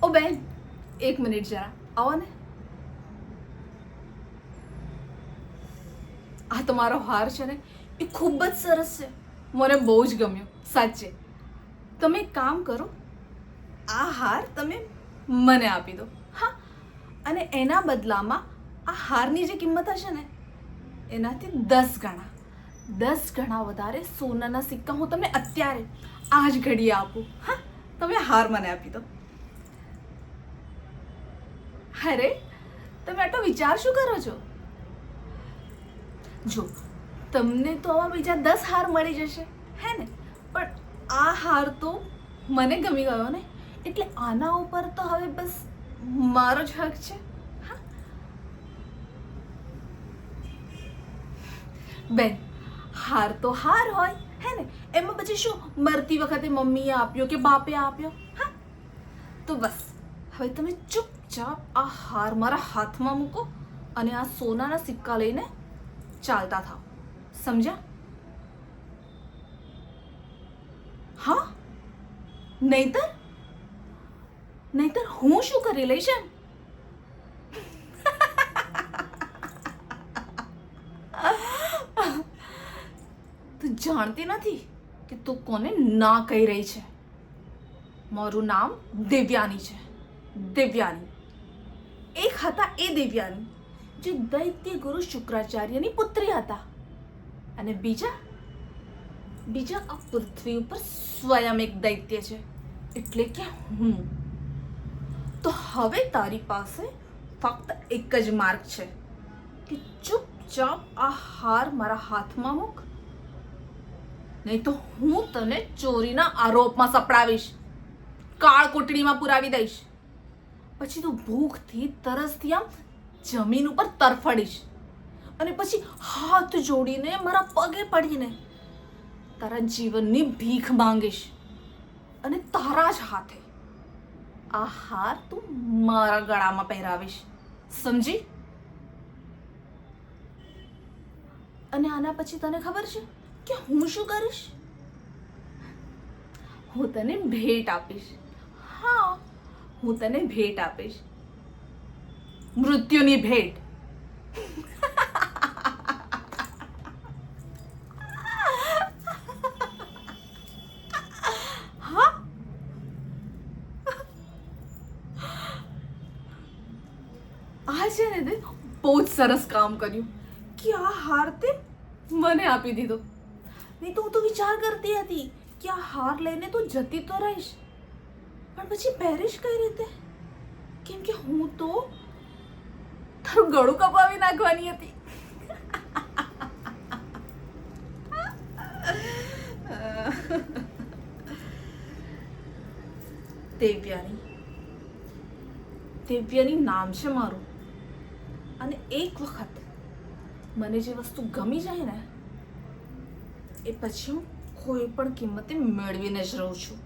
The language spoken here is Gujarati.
ઓ બેન, 1 મિનિટ જરા આવો ને. આ તમારો હાર છે ને એ ખૂબ જ સરસ છે, મને બહુ જ ગમ્યો સાચે. તમે એક કામ કરો, આ હાર તમે મને આપી દો, હા, અને એના બદલામાં આ હારની જે કિંમત હશે ને એનાથી 10 ગણા વધારે સોનાના સિક્કા હું તમને અત્યારે આ જ ઘડીએ આપું. હા, તમે હાર મને આપી દો. અરે, તમે આટલો વિચાર શું કરો છો? જો તમને તો આવા બીજા 10 હાર મળી જશે, હે ને, પણ આ હાર તો મને ગમી ગયો ને, એટલે આના ઉપર તો હવે બસ મારો જ હક છે. હા બેન, હાર તો હાર હોય, હે ને, એમાં પછી શું મરતી વખતે મમ્મીએ આપ્યો કે બાપે આપ્યો. હા, તો બસ હવે તમે ચૂપચાપ આ હાર મારા હાથમાં મૂકો અને આ સોનાના સિક્કા લઈને ચાલતા થાઓ, સમજ્યા? હા, નહીતર હું શું કરી લઈશ એમ? તું જાણતી નથી કે તું કોને ના કહી રહી છે. મારું નામ દેવ્યાની છે, દેવ્યાની. એક હતા એ દેવ્યાની જે દૈત્ય ગુરુ શુક્રાચાર્યની પુત્રી હતા, અને બીજા આ પૃથ્વી ઉપર સ્વયં એક દૈત્ય છે, એટલે કે હું. તો હવે તારી પાસે ફક્ત એક જ માર્ગ છે કે ચૂપચાપ આ હાર મારા હાથમાં મૂક, નહીં તો હું તને ચોરીના આરોપમાં સપડાવીશ, કાળ કોટડીમાં પુરાવી દઈશ. પછી તું ભૂખથી તરસથી આમ જમીન ઉપર તરફડીશ, અને પછી હાથ જોડીને મારા પગે પડીને તારા જીવનની ભીખ માંગીશ, અને તારા જ હાથે આ હાર તું મારા ગળામાં પહેરાવીશ, સમજી? અને આના પછી તને ખબર છે કે હું શું કરીશ? હું તને ભેટ આપીશ. હા, હું તને ભેટ આપીશ, મૃત્યુની ભેટ. હા, આ છે ને તે બહુ જ સરસ કામ કર્યું કે આ હાર તે મને આપી દીધો. નહીં તો હું તો વિચાર કરતી હતી કે આ હાર લઈને તું જતી તો રહીશ, પણ પછી પહેરીશ કઈ રીતે? કેમ કે હું તો તારું ગળું કપાવી નાખવાની હતી. દેવ્યાની નામ છે મારું, અને એક વખત મને જે વસ્તુ ગમી જાય ને એ પછી હું કોઈ પણ કિંમતે મેળવીને જ રહું છું.